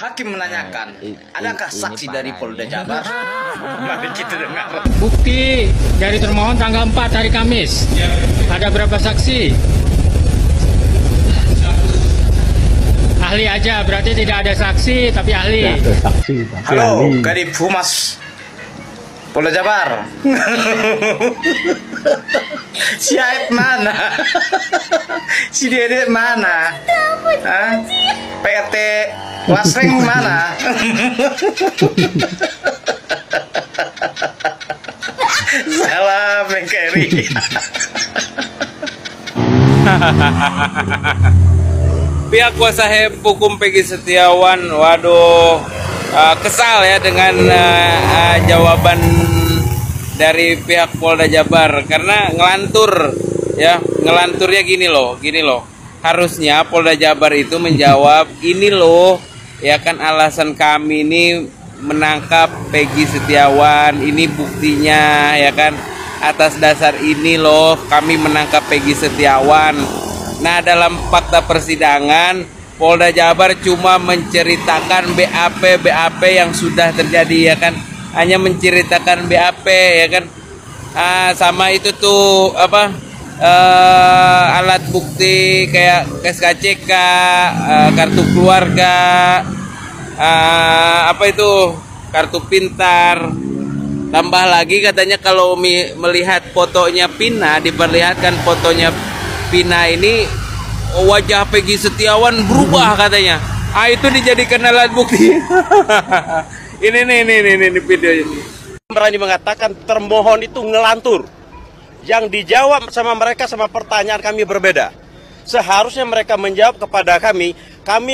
Hakim menanyakan, adakah saksi dari Polda Jabar? Mari kita dengar. Bukti dari termohon tanggal 4 hari Kamis. Ada berapa saksi? Ahli aja, berarti tidak ada saksi, tapi ahli. Halo, Kadif Humas Polda Jabar. Si Aib mana? Si Dede mana? Hah? PT Wasreng mana? Salam Mengkeri. Pihak kuasa hukum Peggy Setiawan, waduh, kesal ya dengan jawaban dari pihak Polda Jabar karena ngelanturnya gini loh. Harusnya Polda Jabar itu menjawab ini loh, ya kan, alasan kami ini menangkap Peggy Setiawan, ini buktinya, ya kan, atas dasar ini loh kami menangkap Peggy Setiawan. Nah, dalam fakta persidangan Polda Jabar cuma menceritakan BAP yang sudah terjadi, ya kan, hanya menceritakan BAP, ya kan. Sama itu tuh alat bukti kayak SKCK, kartu keluarga, kartu pintar. Tambah lagi katanya kalau melihat fotonya Pina, diperlihatkan fotonya Pina ini, wajah Peggy Setiawan berubah katanya. Itu dijadikan alat bukti. ini video ini. Berani mengatakan termohon itu ngelantur. Yang dijawab sama mereka sama pertanyaan kami berbeda. Seharusnya mereka menjawab kepada kami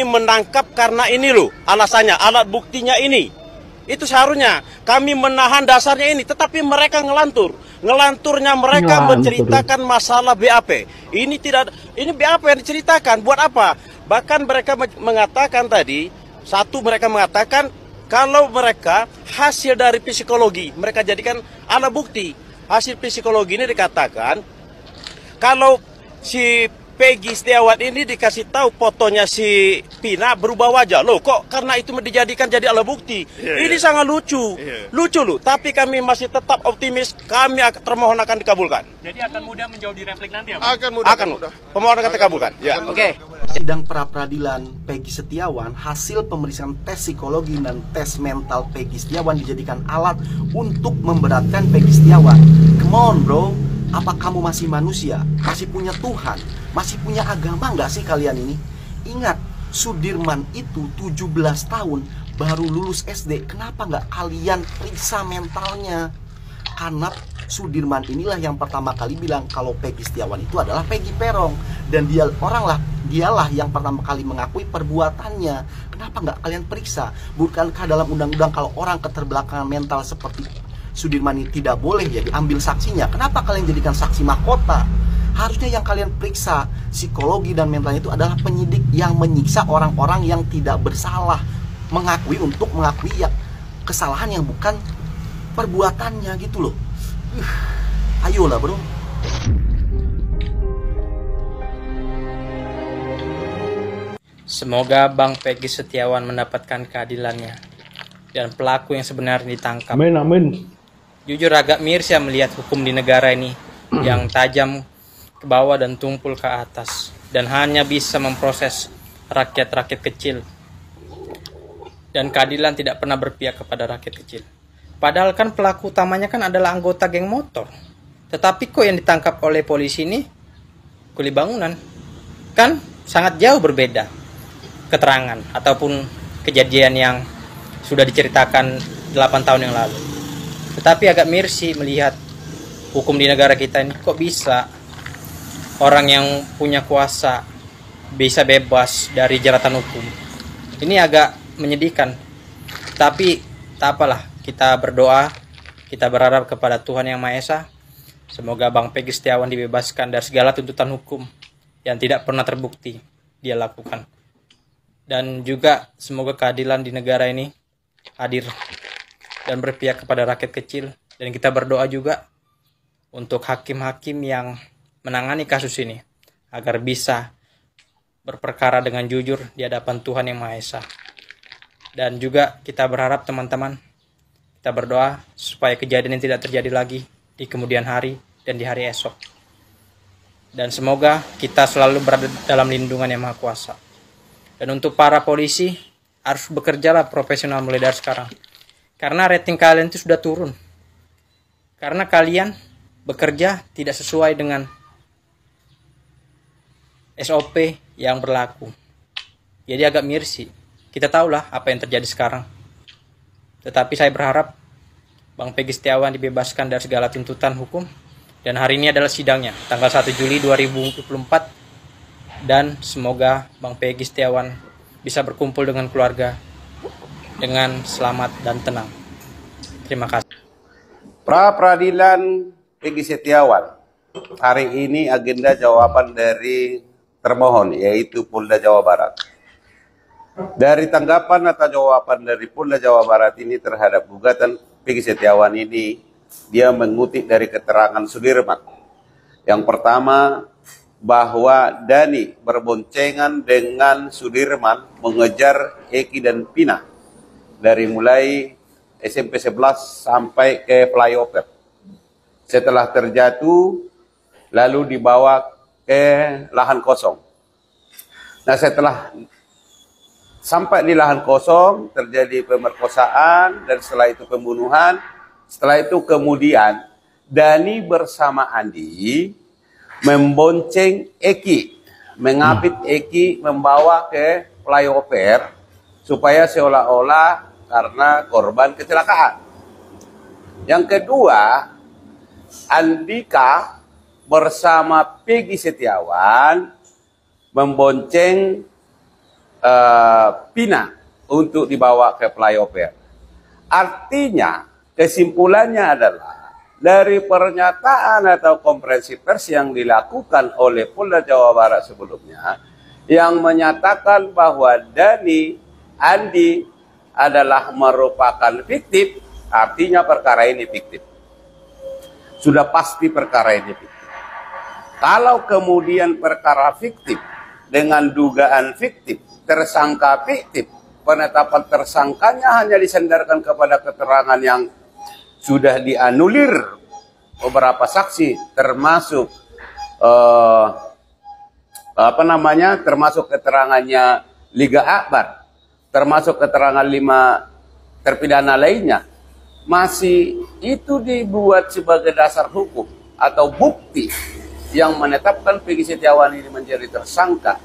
menangkap karena ini loh alasannya, alat buktinya ini. Itu seharusnya kami menahan dasarnya ini, tetapi mereka ngelantur. Ngelanturnya mereka menceritakan masalah BAP. Ini BAP yang diceritakan buat apa? Bahkan mereka mengatakan tadi, mereka mengatakan kalau mereka hasil dari psikologi, mereka jadikan alat bukti. Hasil psikologi ini dikatakan kalau si Peggy Setiawan ini dikasih tahu fotonya si Pina berubah wajah. Loh, kok karena itu dijadikan jadi alat bukti? Ini sangat lucu. Lucu loh, tapi kami masih tetap optimis, termohon akan dikabulkan. Jadi akan mudah menjawab di replik nanti ya, Pak? Akan mudah. Pemohon akan dikabulkan. Ya. Oke. Sidang pra-peradilan Peggy Setiawan, hasil pemeriksaan tes psikologi dan tes mental Peggy Setiawan dijadikan alat untuk memberatkan Peggy Setiawan. Come on bro, apa kamu masih manusia? Masih punya Tuhan? Masih punya agama nggak sih kalian ini? Ingat, Sudirman itu 17 tahun baru lulus SD. Kenapa nggak kalian periksa mentalnya? Karena Sudirman inilah yang pertama kali bilang kalau Peggy Setiawan itu adalah Peggy Perong. Dan dialah yang pertama kali mengakui perbuatannya. Kenapa nggak kalian periksa? Bukankah dalam undang-undang kalau orang keterbelakangan mental seperti Sudirman ini tidak boleh ya diambil saksinya? Kenapa kalian jadikan saksi mahkota? Harusnya yang kalian periksa psikologi dan mentalnya itu adalah penyidik yang menyiksa orang-orang yang tidak bersalah, mengakui ya kesalahan yang bukan perbuatannya gitu loh. Ayolah bro. Semoga Bang Peggy Setiawan mendapatkan keadilannya dan pelaku yang sebenarnya ditangkap. Amin. Jujur agak miris ya melihat hukum di negara ini yang tajam ke bawah dan tumpul ke atas dan hanya bisa memproses rakyat-rakyat kecil, dan keadilan tidak pernah berpihak kepada rakyat kecil. Padahal kan pelaku utamanya kan adalah anggota geng motor, tetapi kok yang ditangkap oleh polisi ini kuli bangunan? Kan sangat jauh berbeda keterangan ataupun kejadian yang sudah diceritakan 8 tahun yang lalu. Tetapi agak miris sih melihat hukum di negara kita ini, kok bisa orang yang punya kuasa bisa bebas dari jeratan hukum. Ini agak menyedihkan. Tapi tak apalah, kita berdoa, kita berharap kepada Tuhan Yang Maha Esa. Semoga Bang Peggy Setiawan dibebaskan dari segala tuntutan hukum yang tidak pernah terbukti dia lakukan. Dan juga semoga keadilan di negara ini hadir dan berpihak kepada rakyat kecil. Dan kita berdoa juga untuk hakim-hakim yang menangani kasus ini agar bisa berperkara dengan jujur di hadapan Tuhan Yang Maha Esa. Dan juga kita berharap teman-teman, kita berdoa supaya kejadian ini tidak terjadi lagi di kemudian hari dan di hari esok. Dan semoga kita selalu berada dalam lindungan Yang Maha Kuasa. Dan untuk para polisi, harus bekerjalah profesional mulai dari sekarang. Karena rating kalian itu sudah turun. Karena kalian bekerja tidak sesuai dengan SOP yang berlaku. Jadi agak miris sih. Kita tahulah apa yang terjadi sekarang. Tetapi saya berharap Bang Peggy Setiawan dibebaskan dari segala tuntutan hukum. Dan hari ini adalah sidangnya, tanggal 1 Juli 2024. Dan semoga Bang Peggy Setiawan bisa berkumpul dengan keluarga dengan selamat dan tenang. Terima kasih. Pra peradilan Peggy Setiawan. Hari ini agenda jawaban dari termohon, yaitu Polda Jawa Barat. Dari tanggapan atau jawaban dari Polda Jawa Barat ini terhadap gugatan Peggy Setiawan ini, dia mengutip dari keterangan Sudirman. Yang pertama, bahwa Dani berboncengan dengan Sudirman mengejar Eki dan Pina dari mulai SMP 11 sampai ke flyover. Setelah terjatuh, lalu dibawa ke lahan kosong. Nah, setelah sampai di lahan kosong, terjadi pemerkosaan, dan setelah itu pembunuhan. Setelah itu kemudian Dani bersama Andi membonceng Eki, mengapit Eki, membawa ke flyover, supaya seolah-olah karena korban kecelakaan. Yang kedua, Andika bersama Peggy Setiawan membonceng Pina untuk dibawa ke flyover. Artinya, kesimpulannya adalah dari pernyataan atau konferensi pers yang dilakukan oleh Polda Jawa Barat sebelumnya, yang menyatakan bahwa Dani, Andi adalah merupakan fiktif, artinya perkara ini fiktif. Sudah pasti perkara ini fiktif. Kalau kemudian perkara fiktif dengan dugaan fiktif, tersangka fiktif, penetapan tersangkanya hanya disandarkan kepada keterangan yang sudah dianulir beberapa saksi, termasuk termasuk keterangannya Liga Akbar, termasuk keterangan 5 terpidana lainnya, masih itu dibuat sebagai dasar hukum atau bukti yang menetapkan Peggy Setiawan ini menjadi tersangka,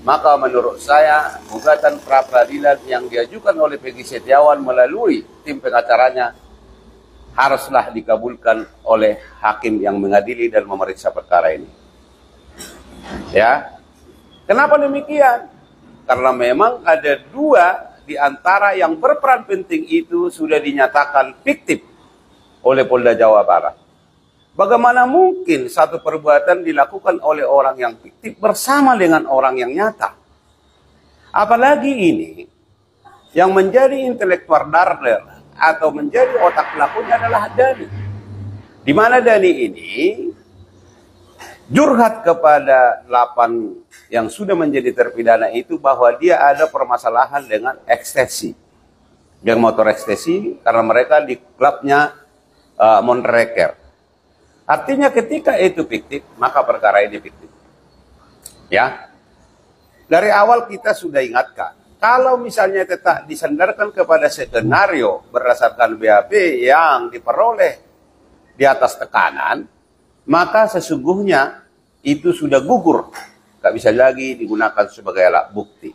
maka menurut saya gugatan pra peradilan yang diajukan oleh Peggy Setiawan melalui tim pengacaranya haruslah dikabulkan oleh hakim yang mengadili dan memeriksa perkara ini. Ya, kenapa demikian? Karena memang ada 2 di antara yang berperan penting itu sudah dinyatakan fiktif oleh Polda Jawa Barat. Bagaimana mungkin satu perbuatan dilakukan oleh orang yang fiktif bersama dengan orang yang nyata? Apalagi ini yang menjadi intelektual darler atau menjadi otak pelakunya adalah Dani. Di mana Dani ini curhat kepada 8 yang sudah menjadi terpidana itu bahwa dia ada permasalahan dengan ekstasi, geng motor ekstasi, karena mereka di klubnya Monreker. Artinya ketika itu fiktif, maka perkara ini fiktif. Ya, dari awal kita sudah ingatkan, kalau misalnya tetap disandarkan kepada skenario berdasarkan BAP yang diperoleh di atas tekanan, maka sesungguhnya itu sudah gugur, tak bisa lagi digunakan sebagai alat bukti.